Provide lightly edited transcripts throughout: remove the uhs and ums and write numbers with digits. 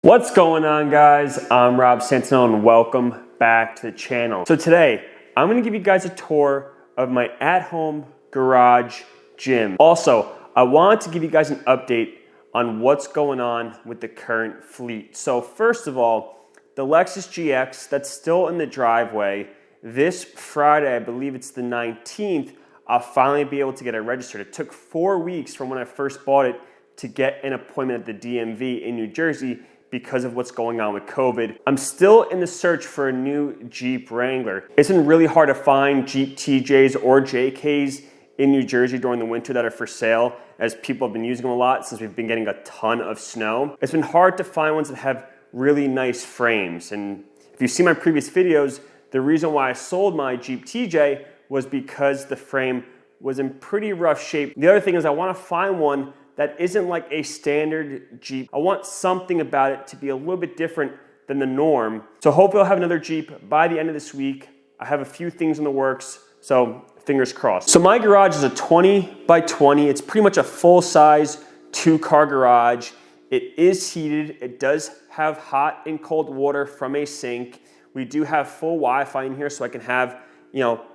What's going on, guys? I'm Rob Santino and welcome back to the channel. So today, I'm gonna give you guys a tour of my at-home garage gym. Also, I wanted to give you guys an update on what's going on with the current fleet. So first of all, the Lexus GX that's still in the driveway, this Friday, I believe it's the 19th, I'll finally be able to get it registered. It took 4 weeks from when I first bought it to get an appointment at the DMV in New Jersey because of what's going on with COVID. I'm still in the search for a new Jeep Wrangler. It's been really hard to find Jeep TJs or JKs in New Jersey during the winter that are for sale, as people have been using them a lot since we've been getting a ton of snow. It's been hard to find ones that have really nice frames. And if you see my previous videos, the reason why I sold my Jeep TJ was because the frame was in pretty rough shape. The other thing is I want to find one that isn't like a standard Jeep. I want something about it to be a little bit different than the norm. So hopefully I'll have another Jeep by the end of this week. I have a few things in the works, so fingers crossed. So my garage is a 20 by 20. It's pretty much a full-size 2-car garage. It is heated. It does have hot and cold water from a sink. We do have full Wi-Fi in here so I can have,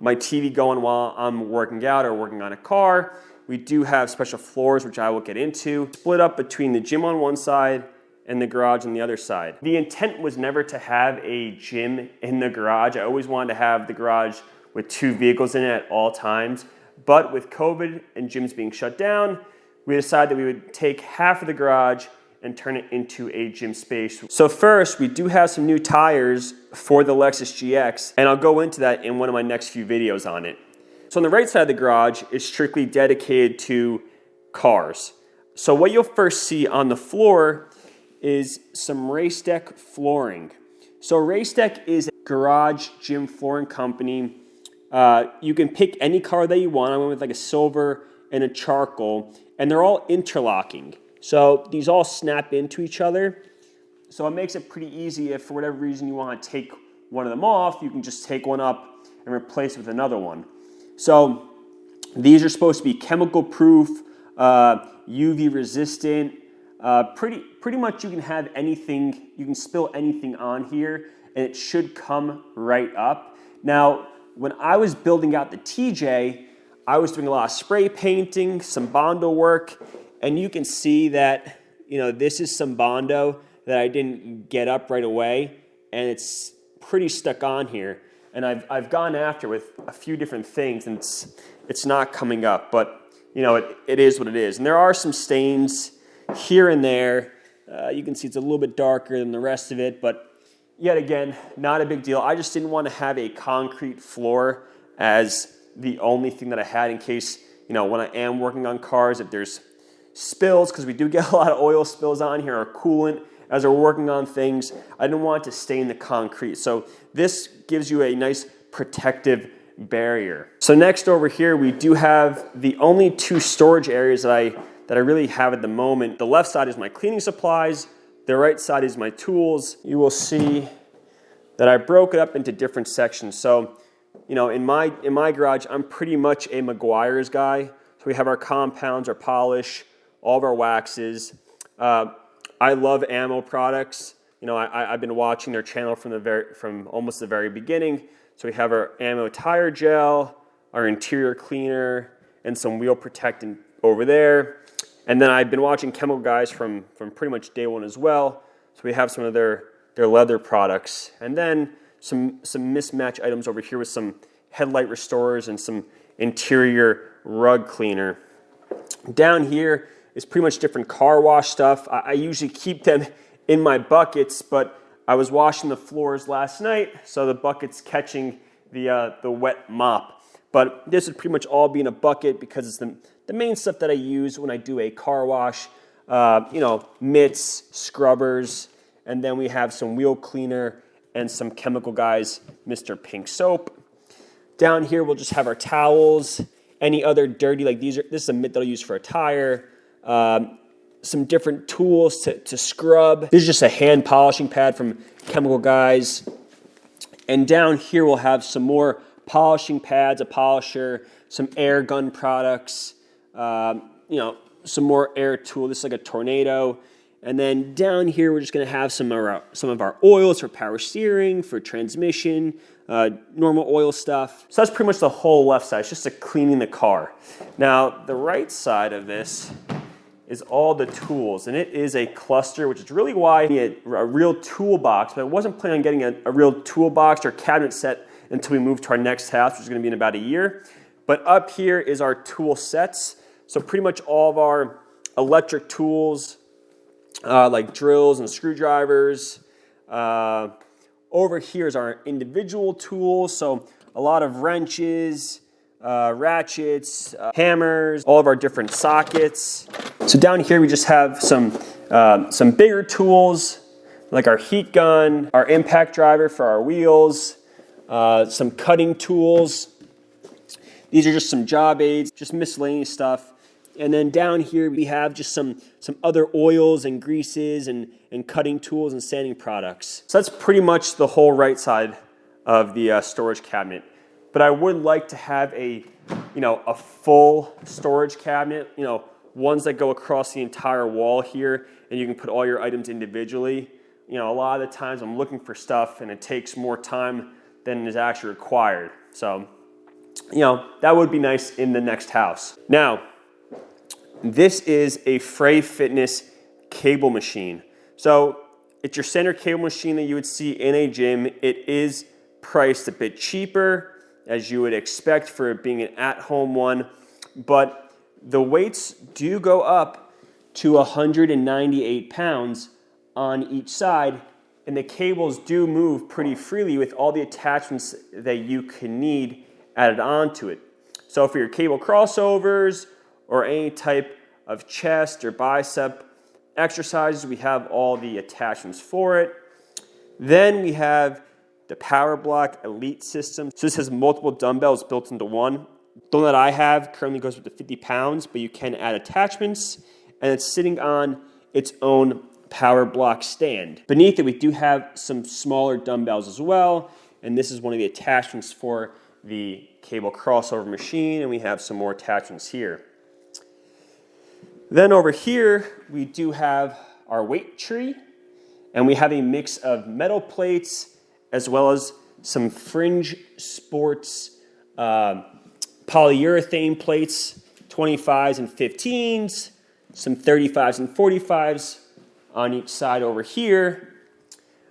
my TV going while I'm working out or working on a car. We do have special floors, which I will get into, split up between the gym on one side and the garage on the other side. The intent was never to have a gym in the garage. I always wanted to have the garage with 2 vehicles in it at all times. But with COVID and gyms being shut down, we decided that we would take half of the garage and turn it into a gym space. So first, we do have some new tires for the Lexus GX, and I'll go into that in one of my next few videos on it. So on the right side of the garage is strictly dedicated to cars. So what you'll first see on the floor is some Race Deck flooring. So Race Deck is a garage gym flooring company. You can pick any color that you want. I went with like a silver and a charcoal, and they're all interlocking. So these all snap into each other. So it makes it pretty easy if for whatever reason you want to take one of them off, you can just take one up and replace it with another one. So these are supposed to be chemical proof, UV resistant. Pretty much you can have anything, you can spill anything on here and it should come right up. Now, when I was building out the TJ, I was doing a lot of spray painting, some Bondo work, and you can see that, this is some Bondo that I didn't get up right away, and it's pretty stuck on here. And I've gone after with a few different things, and it's not coming up. But, it is what it is. And there are some stains here and there. You can see it's a little bit darker than the rest of it. But yet again, not a big deal. I just didn't want to have a concrete floor as the only thing that I had in case, when I am working on cars, if there's spills, because we do get a lot of oil spills on here, or coolant, as we're working on things, I didn't want it to stain the concrete. So this gives you a nice protective barrier. So next over here, we do have the only 2 storage areas that I really have at the moment. The left side is my cleaning supplies. The right side is my tools. You will see that I broke it up into different sections. So, in my garage, I'm pretty much a Meguiar's guy. So we have our compounds, our polish, all of our waxes. I love ammo products. I've been watching their channel from almost the very beginning. So we have our ammo tire gel, our interior cleaner, and some wheel protectant over there. And then I've been watching Chemical Guys from pretty much day one as well. So we have some of their leather products. And then some mismatch items over here with some headlight restorers and some interior rug cleaner. Down here is pretty much different car wash stuff. I usually keep them in my buckets, but I was washing the floors last night, so the bucket's catching the wet mop. But this would pretty much all be in a bucket because it's the main stuff that I use when I do a car wash. Mitts, scrubbers, and then we have some wheel cleaner and some Chemical Guys Mr. Pink soap. Down here we'll just have our towels, any other dirty, this is a mitt that I'll use for a tire. Some different tools to scrub. This is just a hand polishing pad from Chemical Guys. And down here we'll have some more polishing pads, a polisher, some air gun products, some more air tool. This is like a tornado. And then down here, we're just going to have some of our oils for power steering, for transmission, normal oil stuff. So that's pretty much the whole left side. It's just a cleaning the car. Now, the right side of this is all the tools, and it is a cluster, which is really why I need a real toolbox, but I wasn't planning on getting a real toolbox or cabinet set until we move to our next house, which is going to be in about a year. But up here is our tool sets. So pretty much all of our electric tools, like drills and screwdrivers. Over here is our individual tools, so a lot of wrenches, ratchets, hammers, all of our different sockets. So down here we just have some bigger tools, like our heat gun, our impact driver for our wheels, some cutting tools. These are just some job aids, just miscellaneous stuff. And then down here we have just some other oils and greases and cutting tools and sanding products. So that's pretty much the whole right side of the storage cabinet. But I would like to have a full storage cabinet, ones that go across the entire wall here, and you can put all your items individually. A lot of the times I'm looking for stuff and it takes more time than is actually required. So, that would be nice in the next house. Now, this is a Frey Fitness cable machine. So it's your standard cable machine that you would see in a gym. It is priced a bit cheaper, as you would expect for it being an at-home one, but the weights do go up to 198 pounds on each side, and the cables do move pretty freely with all the attachments that you can need added onto it. So for your cable crossovers or any type of chest or bicep exercises, we have all the attachments for it. Then we have the Power Block Elite system. So this has multiple dumbbells built into one. The one that I have currently goes up to 50 pounds, but you can add attachments, and it's sitting on its own Power Block stand. Beneath it, we do have some smaller dumbbells as well, and this is one of the attachments for the cable crossover machine, and we have some more attachments here. Then over here, we do have our weight tree, and we have a mix of metal plates as well as some Fringe Sports polyurethane plates, 25s and 15s, some 35s and 45s on each side over here.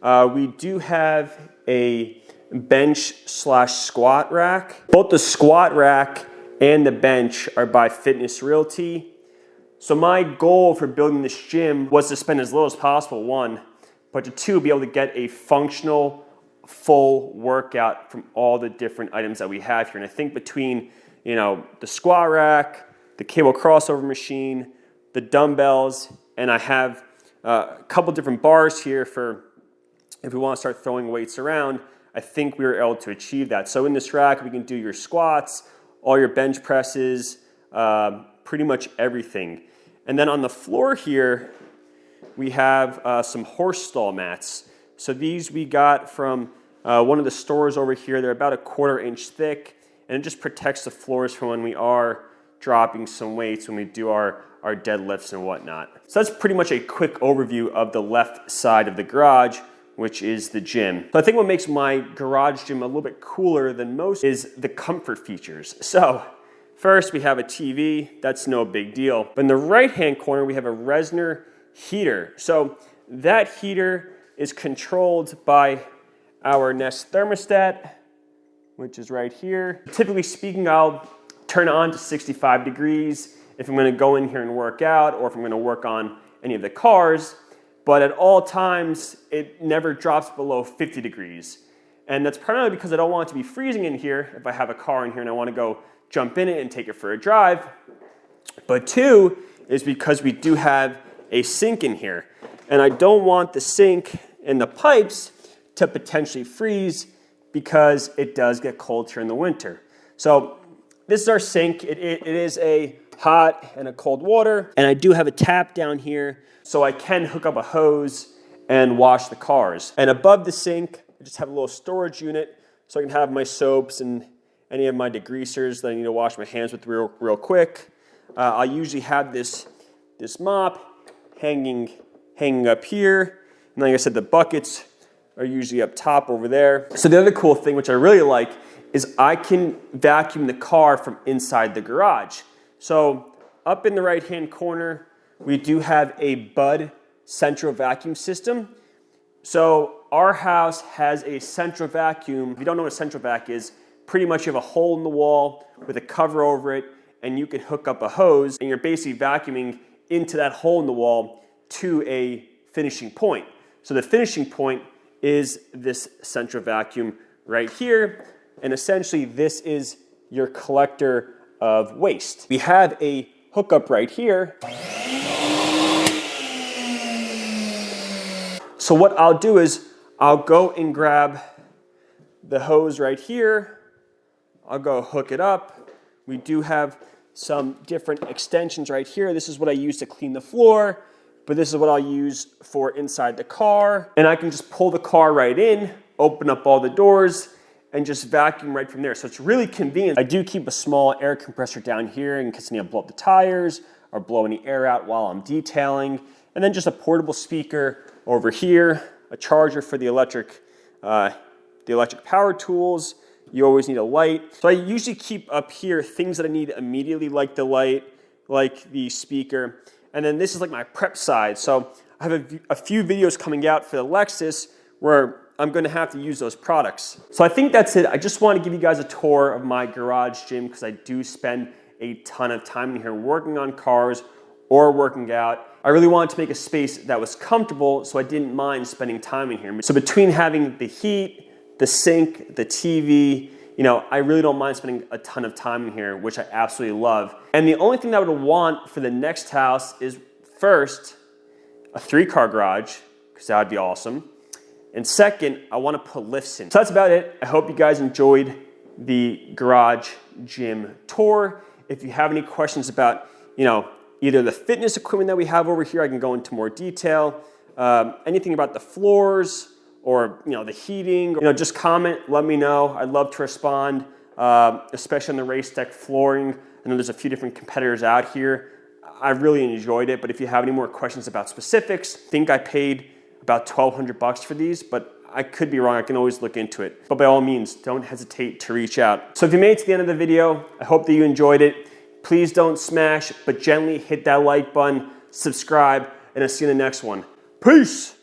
We do have a bench/squat rack. Both the squat rack and the bench are by Fitness Realty. So my goal for building this gym was to spend as little as possible, one, but to two, be able to get a functional, full workout from all the different items that we have here. And I think between, the squat rack, the cable crossover machine, the dumbbells, and I have a couple different bars here for if we want to start throwing weights around, I think we were able to achieve that. So in this rack, we can do your squats, all your bench presses, pretty much everything. And then on the floor here, we have some horse stall mats. So these we got from one of the stores over here. They're about 1/4 inch thick, and it just protects the floors from when we are dropping some weights, when we do our deadlifts and whatnot. So that's pretty much a quick overview of the left side of the garage, which is the gym. So I think what makes my garage gym a little bit cooler than most is the comfort features. So first, we have a TV. That's no big deal. But in the right-hand corner, we have a Resner heater. So that heater is controlled by our Nest thermostat, which is right here. Typically speaking, I'll turn it on to 65 degrees if I'm going to go in here and work out, or if I'm going to work on any of the cars. But at all times, it never drops below 50 degrees. And that's primarily because I don't want it to be freezing in here if I have a car in here and I want to go jump in it and take it for a drive. But two is because we do have a sink in here. And I don't want the sink and the pipes to potentially freeze because it does get cold here in the winter. So this is our sink. It is a hot and a cold water. And I do have a tap down here so I can hook up a hose and wash the cars. And above the sink, I just have a little storage unit so I can have my soaps and any of my degreasers that I need to wash my hands with real quick. I usually have this mop hanging hanging up here. And like I said, the buckets are usually up top over there. So the other cool thing, which I really like, is I can vacuum the car from inside the garage. So up in the right-hand corner, we do have a Bud central vacuum system. So our house has a central vacuum. If you don't know what a central vac is, pretty much you have a hole in the wall with a cover over it, and you can hook up a hose, and you're basically vacuuming into that hole in the wall to a finishing point. So the finishing point is this central vacuum right here, and essentially this is your collector of waste. We have a hookup right here. So what I'll do is I'll go and grab the hose right here. I'll go hook it up. We do have some different extensions right here. This is what I use to clean the floor, but this is what I'll use for inside the car. And I can just pull the car right in, open up all the doors, and just vacuum right from there. So it's really convenient. I do keep a small air compressor down here in case I need to blow up the tires or blow any air out while I'm detailing. And then just a portable speaker over here, a charger for the electric power tools. You always need a light. So I usually keep up here things that I need immediately, like the light, like the speaker. And then this is like my prep side. So I have a few videos coming out for the Lexus where I'm gonna have to use those products. So I think that's it. I just want to give you guys a tour of my garage gym because I do spend a ton of time in here working on cars or working out. I really wanted to make a space that was comfortable, so I didn't mind spending time in here. So between having the heat, the sink, the TV, you know, I really don't mind spending a ton of time in here, which I absolutely love. And the only thing that I would want for the next house is first, a 3-car garage, because that would be awesome. And second, I want to put lifts in. So that's about it. I hope you guys enjoyed the garage gym tour. If you have any questions about, you know, either the fitness equipment that we have over here, I can go into more detail. Anything about the floors or, you know, the heating, you know, just comment, let me know. I'd love to respond, especially on the race deck flooring. I know there's a few different competitors out here. I really enjoyed it, but if you have any more questions about specifics, I think I paid about $1,200 for these, but I could be wrong. I can always look into it. But by all means, don't hesitate to reach out. So if you made it to the end of the video, I hope that you enjoyed it. Please don't smash, but gently hit that like button, subscribe, and I'll see you in the next one. Peace!